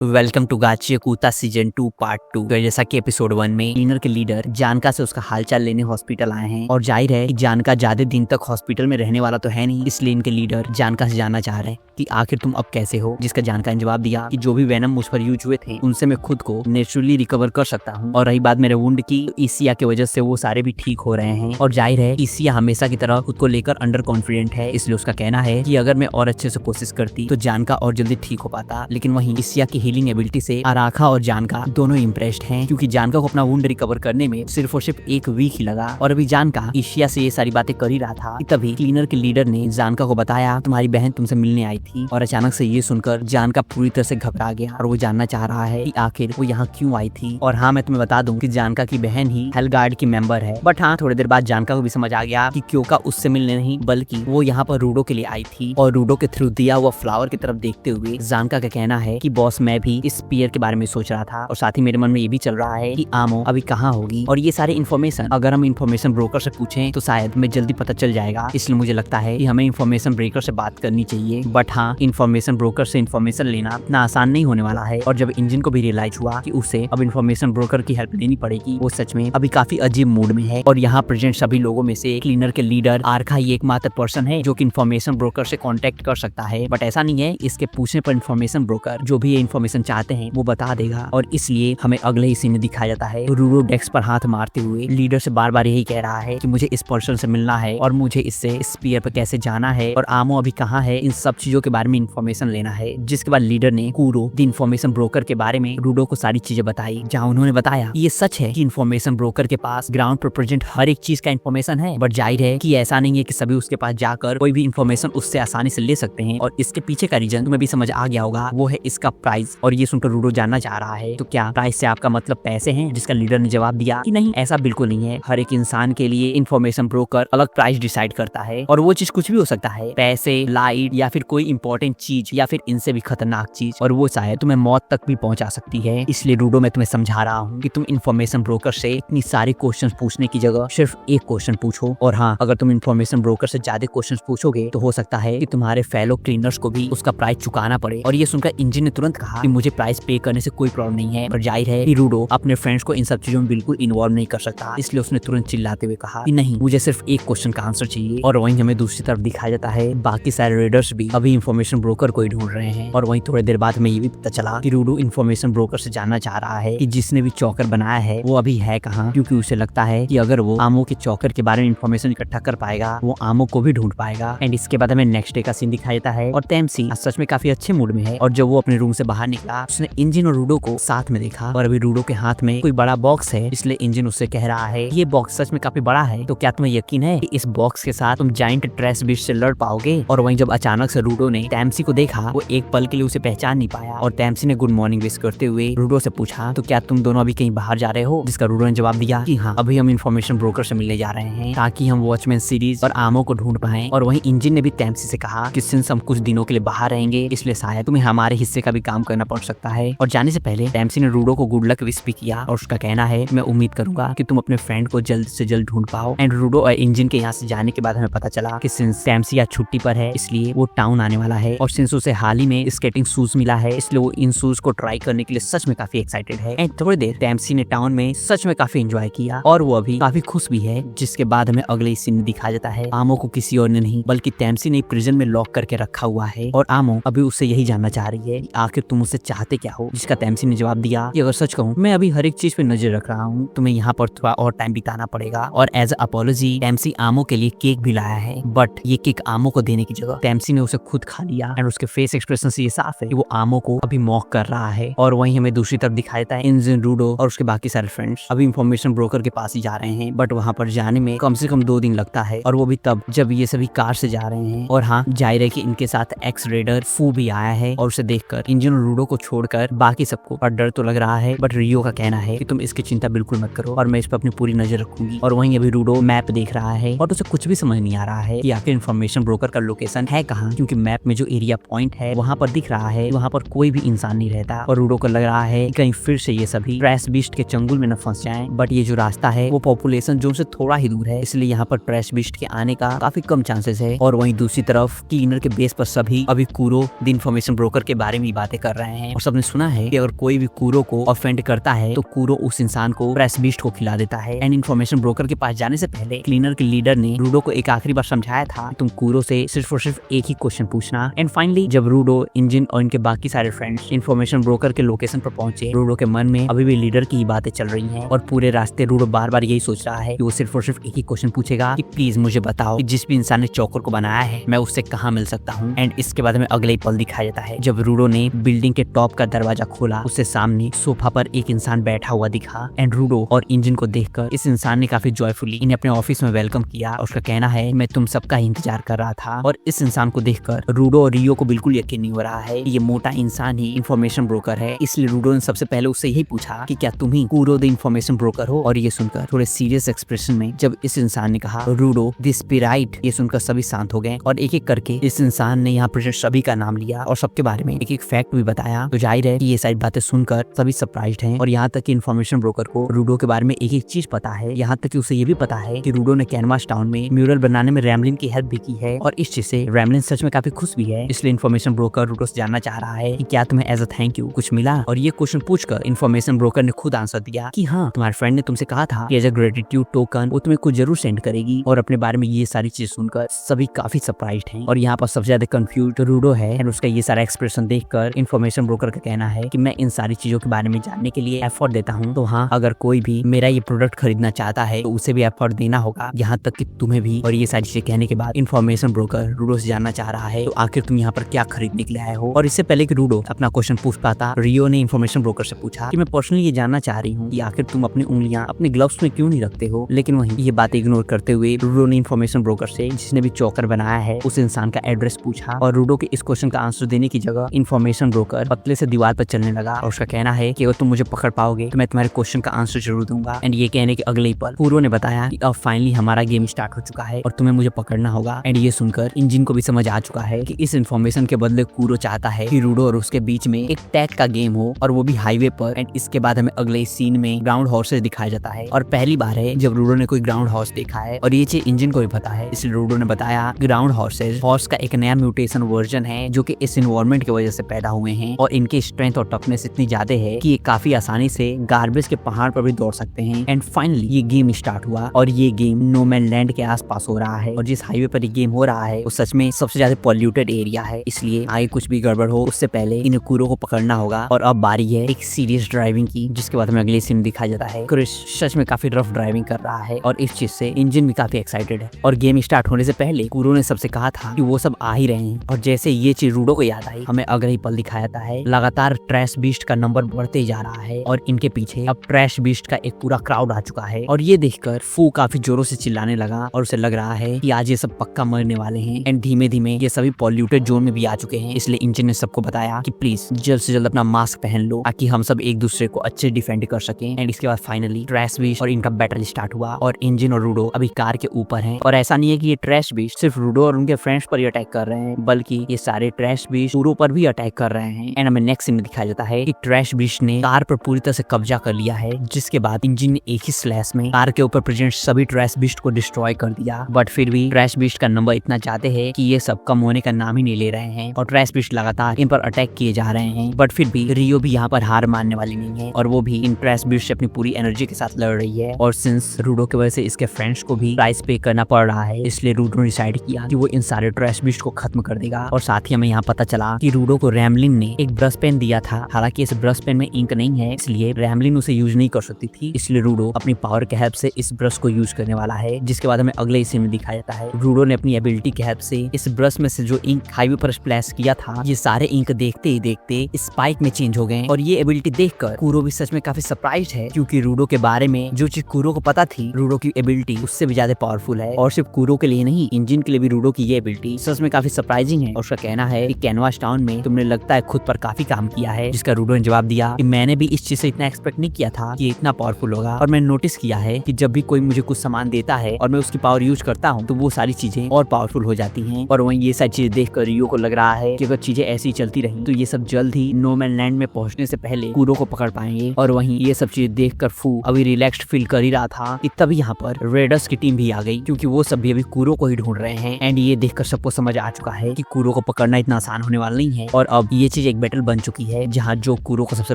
Welcome to गाची कूता season 2 part 2। तो जैसा कि एपिसोड 1 में क्लीनर के लीडर जानका से उसका हालचाल लेने हॉस्पिटल आए हैं और जाहिर है कि जानका ज्यादा दिन तक हॉस्पिटल में रहने वाला तो है नहीं, इसलिए इनके लीडर जानका से जानना चाह रहे हैं कि आखिर तुम अब कैसे हो। जिसका जानका ने जवाब दिया कि जो भी वेनम मुझ पर यूज हुए थे उनसे मैं खुद को नेचुरली रिकवर कर सकता हूँ, और रही बात मेरे वुंड की, ईसिया की वजह से वो सारे भी ठीक हो रहे हैं। और जाहिर है ईसिया हमेशा की तरह खुद को लेकर अंडर कॉन्फिडेंट है, इसलिए उसका कहना है कि अगर मैं और अच्छे से कोशिश करती तो जानका और जल्दी ठीक हो पाता। लेकिन वहीं ईसिया की हीलिंग एबिलिटी से अराखा और जानका दोनों इम्प्रेस्ड हैं, क्योंकि जानका को अपना वुंड रिकवर करने में सिर्फ और सिर्फ 1 वीक ही लगा। और अभी जानका ईशिया से ये सारी बातें कर ही रहा था कि तभी क्लीनर के लीडर ने जानका को बताया तुम्हारी बहन तुमसे मिलने आई थी। और अचानक से ये सुनकर जानका पूरी तरह से घबरा गया और वो जानना चाह रहा है कि आखिर वो यहाँ क्यों आई थी। और हाँ, मैं तुम्हें बता दूं कि जानका की बहन ही हेलगार्ड की मेंबर है। बट हाँ, थोड़ी देर बाद जानका को भी समझ आ गया कि क्योंका उससे मिलने नहीं बल्कि वो यहाँ पर रूडो के लिए आई थी। और रूडो के थ्रू दिया हुआ फ्लावर की तरफ देखते हुए जानका का कहना है कि बॉस, मैं भी इस स्पीयर के बारे में सोच रहा था और साथ ही मेरे मन में ये भी चल रहा है कि आमो अभी कहाँ होगी। और ये सारे इन्फॉर्मेशन अगर हम इन्फॉर्मेशन ब्रोकर से पूछें तो शायद हमें जल्दी पता चल जाएगा, इसलिए मुझे लगता है कि हमें इन्फॉर्मेशन ब्रेकर से बात करनी चाहिए। बट हाँ, इन्फॉर्मेशन ब्रोकर से इन्फॉर्मेशन लेना इतना आसान नहीं होने वाला है। और जब इंजन को भी रियलाइज हुआ कि उसे अब इन्फॉर्मेशन ब्रोकर की हेल्प लेनी पड़ेगी, वो सच में अभी काफी अजीब मूड में है। और यहाँ प्रेजेंट सभी लोगों में से क्लीनर के लीडर आरखा ही एकमात्र पर्सन है जो कि इन्फॉर्मेशन ब्रोकर से कांटेक्ट कर सकता है। बट ऐसा नहीं है, इसके पूछने पर इन्फॉर्मेशन ब्रोकर जो भी ये इन्फॉर्मेशन चाहते हैं वो बता देगा। और इसलिए हमें अगले ही सीन में दिखाया जाता है रूडो डेस्क पर हाथ मारते हुए लीडर से बार बार यही कह रहा है कि मुझे इस पर्सन से मिलना है और मुझे इससे स्पीयर पर कैसे जाना है और आमो अभी कहाँ है, इन सब चीजों के बारे में इन्फॉर्मेशन लेना है। जिसके बाद लीडर ने कूरो द इन्फॉर्मेशन ब्रोकर के बारे में रूडो को सारी चीजें बताई, जहाँ उन्होंने बताया ये सच है कि इन्फॉर्मेशन ब्रोकर के पास ग्राउंड पर प्रेजेंट हर एक चीज का इन्फॉर्मेशन है। बट जाहिर है कि ऐसा नहीं है कि सभी उसके पास जाकर कोई भी इन्फॉर्मेशन उससे आसानी से ले सकते हैं। और इसके पीछे का रीजन तुम्हें भी समझ आ गया होगा, वो है इसका प्राइस। और ये सुनकर रूडो जानना चाह रहा है तो क्या प्राइस से आपका मतलब पैसे हैं? जिसका लीडर ने जवाब दिया कि नहीं, ऐसा बिल्कुल नहीं है। हर एक इंसान के लिए इन्फॉर्मेशन ब्रोकर अलग प्राइस डिसाइड करता है और वो चीज कुछ भी हो सकता है, पैसे, लाइट या फिर कोई इंपॉर्टेंट चीज या फिर इनसे भी खतरनाक चीज, और वो शायद तुम्हें मौत तक भी पहुंचा सकती है। इसलिए रूडो, मैं तुम्हें समझा रहा हूँ कि तुम इन्फॉर्मेशन ब्रोकर से इतनी सारी क्वेश्चन पूछने की जगह सिर्फ एक क्वेश्चन पूछो। और हाँ, अगर तुम इन्फॉर्मेशन ब्रोकर से ज्यादा क्वेश्चन पूछोगे तो हो सकता है कि तुम्हारे फेलो क्लीनर्स को भी उसका प्राइस चुकाना पड़े। और ये सुनकर इंजन ने तुरंत कहा कि मुझे प्राइस पे करने से कोई प्रॉब्लम नहीं है। पर जाहिर है कि रूडो अपने फ्रेंड्स को इन सब चीजों में बिल्कुल इन्वॉल्व नहीं कर सकता, इसलिए उसने तुरंत चिल्लाते हुए कहा कि नहीं, मुझे सिर्फ एक क्वेश्चन का आंसर चाहिए। और वहीं हमें दूसरी तरफ दिखाया जाता है बाकी सारे रेडर्स भी अभी इन्फॉर्मेशन ब्रोकर को ही ढूंढ रहे हैं। और वहीं थोड़ी देर बाद हमें ये भी पता चला कि रूडो इन्फॉर्मेशन ब्रोकर से जानना चाह रहा है कि जिसने भी चौकर बनाया है वो अभी है कहाँ, क्योंकि उसे लगता है कि अगर वो आमो के चौकर के बारे में इन्फॉर्मेशन इकट्ठा कर पाएगा वो आमो को भी ढूंढ पाएगा। एंड इसके बाद हमें नेक्स्ट डे का सीन दिखाया जाता है और तेमसी सच में काफी अच्छे मूड में है। और जब वो अपने रूम से बाहर निकला उसने इंजन और रूडो को साथ में देखा। और अभी रूडो के हाथ में कोई बड़ा बॉक्स है, इसलिए इंजन उससे कह रहा है ये बॉक्स सच में काफी बड़ा है, तो क्या तुम्हें यकीन है कि इस बॉक्स के साथ तुम जायंट ट्रेस बीस्ट से लड़ पाओगे? और वहीं जब अचानक से रूडो ने टैम्सी को देखा, वो एक पल के लिए उसे पहचान नहीं पाया। और टैम्सी ने गुड मॉर्निंग विश करते हुए रूडो से पूछा तो क्या तुम दोनों अभी कहीं बाहर जा रहे हो? जिसका रूडो ने जवाब दिया कि हाँ, अभी हम इन्फॉर्मेशन ब्रोकर से मिलने जा रहे हैं ताकि हम वॉचमैन सीरीज और आमो को ढूंढ पाएं। और वहीं इंजन ने भी टैम्सी से कहा कि सिंस हम कुछ दिनों के लिए बाहर रहेंगे इसलिए शायद तुम्हें हमारे हिस्से का भी काम करना पड़ सकता है। और जाने से पहले टैम्सी ने रूडो को गुड लक विश भी किया और उसका कहना है मैं उम्मीद करूंगा कि तुम अपने फ्रेंड को जल्द से जल्द ढूंढ पाओ। एंड रूडो और इंजन के यहाँ से जाने के बाद हमें पता चला कि सिंस टैम्सी आज छुट्टी पर है इसलिए वो टाउन आने वाला है। और सिंस उसे हाल ही में स्केटिंग शूज मिला है इसलिए वो इन शूज को ट्राई करने के लिए सच में काफी एक्साइटेड है। एंड थोड़ी देर टैम्सी ने टाउन में सच में काफी एंजॉय किया और वो अभी काफी खुश भी है। जिसके बाद हमें अगले सीन में दिखाया जाता है आमो को किसी और ने नहीं बल्कि टैम्सी ने प्रिजन में लॉक करके रखा हुआ है। और आमो अभी उससे यही जानना चाह रही है कि आखिर तुम उससे चाहते क्या हो? जिसका टैम्सी ने जवाब दिया कि अगर सच कहूँ मैं अभी हर एक चीज पे नजर रख रहा हूँ, तुम्हें यहाँ पर थोड़ा और टाइम बिताना पड़ेगा। और एज अपॉलॉजी टैम्सी आमो के लिए केक भी लाया है, बट ये केक आमो को देने की जगह टैम्सी ने उसे खुद खा लिया। एंड उसके फेस एक्सप्रेशन से ये साफ है कि वो आमो को अभी मॉक कर रहा है। और वहीं हमें दूसरी तरफ दिखाया जाता है इंजन, रूडो और उसके बाकी सारे फ्रेंड्स अभी इन्फॉर्मेशन ब्रोकर के पास ही जा रहे हैं, बट वहाँ पर जाने में कम से कम 2 दिन लगता है। और वो भी तब जब ये सभी कार से जा रहे हैं। और हाँ, जाहिर है कि इनके साथ एक्स रेडर फू भी आया है और उसे देखकर इंजन और रूडो को छोड़कर बाकी सबको और डर तो लग रहा है, बट रियो का कहना है कि तुम इसकी चिंता बिल्कुल मत करो और मैं इस पर अपनी पूरी नजर रखूंगी। और वहीं अभी रूडो मैप देख रहा है और उसे कुछ भी समझ नहीं आ रहा है कि आखिर इन्फॉर्मेशन ब्रोकर का लोकेशन है कहाँ, क्योंकि मैप में जो एरिया पॉइंट है वहाँ पर दिख रहा है वहाँ पर कोई भी इंसान नहीं रहता। और रूडो को लग रहा है कि कहीं फिर से ये सभी ट्रैश बीस्ट के चंगुल में न फंस जाएं। बट ये जो रास्ता है वो पॉपुलेशन जोन से थोड़ा ही दूर है, इसलिए यहाँ पर ट्रैश बीस्ट के आने का काफी कम चांसेस है। और वहीं दूसरी तरफ क्लीनर के बेस पर सभी अभी कूरो द इन्फॉर्मेशन ब्रोकर के बारे में बातें कर रहे रहे हैं और सबने सुना है कि अगर कोई भी कूरो को ऑफेंड करता है तो कूरो उस इंसान को ट्रेश बीस्ट को खिला देता है। एंड इन्फॉर्मेशन ब्रोकर के पास जाने से पहले क्लीनर के लीडर ने रूडो को एक आखिरी बार समझाया था, तुम कूरो से सिर्फ और सिर्फ एक ही क्वेश्चन पूछना। एंड फाइनली जब रूडो, इंजन और इनके बाकी सारे फ्रेंड्स इन्फॉर्मेशन ब्रोकर के लोकेशन पर पहुंचे, रूडो के मन में अभी भी लीडर की ही बातें चल रही हैं और पूरे रास्ते रूडो बार बार यही सोच रहा है कि वो सिर्फ और सिर्फ एक ही क्वेश्चन पूछेगा कि प्लीज मुझे बताओ कि जिस भी इंसान ने चौकर को बनाया है मैं उससे कहाँ मिल सकता हूँ। एंड इसके बाद में अगले ही पल दिखाया जाता है जब रूडो ने बिल्डिंग के टॉप का दरवाजा खोला, उससे सामने सोफा पर एक इंसान बैठा हुआ दिखा। एंड रूडो और इंजन को देखकर इस इंसान ने काफी जॉयफुली इन्हें अपने ऑफिस में वेलकम किया और उसका कहना है मैं तुम सबका इंतजार कर रहा था। और इस इंसान को देखकर रूडो और रियो को बिल्कुल यकीन नहीं हो रहा है ये मोटा इंसान ही इन्फॉर्मेशन ब्रोकर है। इसलिए रूडो ने सबसे पहले उससे यही पूछा कि क्या तुम ही कूरो द इन्फॉर्मेशन ब्रोकर हो। और ये सुनकर थोड़े सीरियस एक्सप्रेशन में जब इस इंसान ने कहा रूडो द स्पिराइट, ये सुनकर सभी शांत हो गए और एक एक करके इस इंसान ने यहाँ प्रेजेंट सभी का नाम लिया और सबके बारे में एक एक फैक्ट भी बताया। तो जाहिर है कि ये सारी बातें सुनकर सभी सरप्राइज्ड हैं और यहाँ तक कि इन्फॉर्मेशन ब्रोकर को रूडो के बारे में एक एक चीज पता है। यहाँ तक कि उसे ये भी पता है कि रूडो ने कैनवास टाउन में म्यूरल बनाने में रैमलिन की हेल्प भी की है और इस चीज से रैमलिन सच में काफी खुश भी है। इसलिए इन्फॉर्मेशन ब्रोकर रूडो से जानना चाह रहा है कि क्या तुम्हें एज अ थैंक यू कुछ मिला। और ये क्वेश्चन पूछकर इन्फॉर्मेशन ब्रोकर ने खुद आंसर दिया कि हाँ, तुम्हारे फ्रेंड ने तुमसे कहा था कि एज अ ग्रेटिट्यूड टोकन वो तुम्हें कुछ जरूर सेंड करेगी। और अपने बारे में ये सारी चीज सुनकर सभी काफी सरप्राइज्ड हैं और यहाँ पर सबसे ज्यादा कंफ्यूज रूडो है। और उसका ये सारा एक्सप्रेशन देखकर इन्फॉर्मेशन ब्रोकर का कहना है कि मैं इन सारी चीजों के बारे में जानने के लिए एफर्ट देता हूँ, तो हाँ, अगर कोई भी मेरा ये प्रोडक्ट खरीदना चाहता है तो उसे भी एफर्ट देना होगा, यहाँ तक कि तुम्हें भी। और ये सारी चीजें कहने के बाद इन्फॉर्मेशन ब्रोकर रूडो से जानना चाह रहा है तो आखिर तुम यहाँ पर क्या खरीदने के लिए आए हो। और इससे पहले कि रूडो अपना क्वेश्चन पूछ पाता, रियो ने इन्फॉर्मेशन ब्रोकर से पूछा कि मैं पर्सनली ये जानना चाह रही हूँ कि आखिर तुम अपनी उंगलियां अपने ग्लव्स में क्यों नहीं रखते हो। लेकिन वहीं ये बात इग्नोर करते हुए रूडो ने इन्फॉर्मेशन ब्रोकर से जिसने भी चौकर बनाया है उस इंसान का एड्रेस पूछा। और रूडो के इस क्वेश्चन का आंसर देने की जगह इन्फॉर्मेशन ब्रोकर पतले से दीवार पर चलने लगा और उसका कहना है कि अगर तुम मुझे पकड़ पाओगे तो मैं तुम्हारे क्वेश्चन का आंसर जरूर दूंगा। एंड ये कहने के अगले ही पल पूरो ने बताया कि अब फाइनली हमारा गेम स्टार्ट हो चुका है और तुम्हें मुझे पकड़ना होगा। एंड ये सुनकर इंजन को भी समझ आ चुका है कि इस इन्फॉर्मेशन के बदले कूरो चाहता है कि रूडो और उसके बीच में एक टैग का गेम हो और वो भी हाईवे पर। एंड इसके बाद हमें अगले सीन में ग्राउंड हॉर्सेस दिखाया जाता है और पहली बार है जब रूडो ने कोई ग्राउंड हॉर्स देखा है और ये चीज इंजन को भी पता है। इसलिए रूडो ने बताया ग्राउंड हॉर्सेस हॉर्स का एक नया म्यूटेशन वर्जन है जो कि इस इन्वायरमेंट की वजह से पैदा हुए हैं और इनकी स्ट्रेंथ और टफनेस इतनी ज्यादा है कि ये काफी आसानी से गार्बेज के पहाड़ पर भी दौड़ सकते हैं। एंड फाइनली ये गेम स्टार्ट हुआ और ये गेम नो मैन लैंड के आसपास हो रहा है और जिस हाईवे पर ये गेम हो रहा है वो सच में सबसे ज्यादा पॉल्यूटेड एरिया है। इसलिए आगे कुछ भी गड़बड़ हो उससे पहले इन कूरो को पकड़ना होगा। और अब बारी है एक सीरियस ड्राइविंग की, जिसके बाद हमें अगले सीन दिखाया जाता है क्रिस सच में काफी रफ ड्राइविंग कर रहा है और इस चीज से इंजन भी काफी एक्साइटेड है। और गेम स्टार्ट होने से पहले कूरो ने सबसे कहा था कि वो सब आ ही रहे हैं और जैसे ये चीज रूडो को याद आई हमें अगले ही पल दिखाया जाता है लगातार ट्रैश बीस्ट का नंबर बढ़ते जा रहा है और इनके पीछे अब ट्रैश बीस्ट का एक पूरा क्राउड आ चुका है। और ये देखकर फू काफी जोरों से चिल्लाने लगा और उसे लग रहा है कि आज ये सब पक्का मरने वाले हैं। एंड धीमे धीमे ये सभी पॉल्यूटेड जोन में भी आ चुके हैं। इसलिए इंजन ने सबको बताया कि प्लीज जल्द से जल्द अपना मास्क पहन लो ताकि हम सब एक दूसरे को अच्छे डिफेंड कर सकें। एंड इसके बाद फाइनली ट्रैश बीस्ट और इनका बैटल स्टार्ट हुआ और इंजन और रूडो अभी कार के ऊपर हैं। और ऐसा नहीं है कि ये ट्रैश बीस्ट सिर्फ रूडो और उनके फ्रेंड्स पर ही अटैक कर रहे हैं, बल्कि ये सारे ट्रैश बीस्ट कूरो पर भी अटैक कर रहे हैं। एंड हमें नेक्स्ट सीन में दिखाया जाता है कि ट्रैश बीस्ट ने कार पर पूरी तरह से कब्जा कर लिया है, जिसके बाद इंजन ने एक ही स्लैश में कार के ऊपर प्रेजेंट सभी ट्रैश बीस्ट को डिस्ट्रॉय कर दिया। बट फिर भी ट्रैश बीस्ट का नंबर इतना ज्यादा है कि ये सब कम होने का नाम ही नहीं ले रहे हैं और ट्रैश बीस्ट लगातार इन पर अटैक किए जा रहे हैं। बट फिर भी रियो भी यहाँ पर हार मानने वाली नहीं है और वो भी इन ट्रैश बीस्ट से अपनी पूरी एनर्जी के साथ लड़ रही है। और सिंस रूडो की वजह से इसके फ्रेंड्स को भी प्राइस पे करना पड़ रहा है, इसलिए रूडो ने डिसाइड किया कि वो इन सारे ट्रैश बीस्ट को खत्म कर देगा। और साथ ही हमें यहाँ पता चला कि रूडो को रैमलिन ने एक ब्रश पेन दिया था, हालांकि इस ब्रश पेन में इंक नहीं है इसलिए रैमलिन उसे यूज नहीं कर सकती थी। इसलिए रूडो अपनी पावर के हेल्प से इस ब्रश को यूज करने वाला है, जिसके बाद हमें अगले सीन में दिखाया जाता है रूडो ने अपनी एबिलिटी के हेल्प से इस ब्रश में से जो इंक हाईवे पर स्प्लैश किया था ये सारे इंक देखते ही देखते स्पाइक में चेंज हो गए। और ये एबिलिटी देखकर कूरो भी सच में काफी सरप्राइज्ड है, क्योंकि रूडो के बारे में जो चीज कूरो को पता थी रूडो की एबिलिटी उससे भी ज्यादा पावरफुल है। और सिर्फ कूरो के लिए नहीं, इंजन के लिए भी रूडो की ये एबिलिटी सच में काफी सरप्राइजिंग है। और उसका कहना है कि कैनवास टाउन में तुमने लगता है खुद पर काफी काम किया है, जिसका रूडो ने जवाब दिया कि मैंने भी इस चीज से इतना एक्सपेक्ट नहीं किया था कि इतना पावरफुल होगा। और मैंने नोटिस किया है कि जब भी कोई मुझे कुछ सामान देता है और मैं उसकी पावर यूज करता हूँ तो वो सारी चीजें और पावरफुल हो जाती हैं। और वहीं ये सारी चीजें देखकर रियो को लग रहा है कि अगर चीजें ऐसी चलती रही तो ये सब जल्द ही नो मैन लैंड में पहुंचने से पहले कूरो को पकड़ पाएंगे। और वहीं ये सब चीजें देखकर फू अभी रिलैक्स्ड फील कर ही रहा था कि तभी यहाँ पर रेडर्स की टीम भी आ गई, क्योंकि वो सब भी अभी कूरो को ही ढूंढ रहे हैं। एंड ये देखकर सबको समझ आ चुका है कि कूरो को पकड़ना इतना आसान होने वाला नहीं है और अब ये चीज एक एक बैटल बन चुकी है जहाँ जो कूरो को सबसे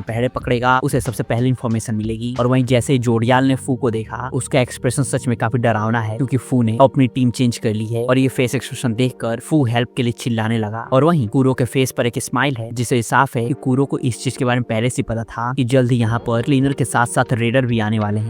पहले पकड़ेगा उसे सबसे पहले इन्फॉर्मेशन मिलेगी। और वहीं जैसे ही जोड़ियाल ने फू को देखा, उसका एक्सप्रेशन सच में काफी डरावना है क्योंकि फू ने अपनी टीम चेंज कर ली है। और ये फेस एक्सप्रेशन देखकर फू हेल्प के लिए चिल्लाने लगा। और वहीं कूरो के फेस पर एक स्माइल है जिससे साफ है कि कूरो को इस चीज के बारे में पहले से पता था कि जल्द ही यहाँ पर क्लीनर के साथ साथ रेडर भी आने वाले हैं।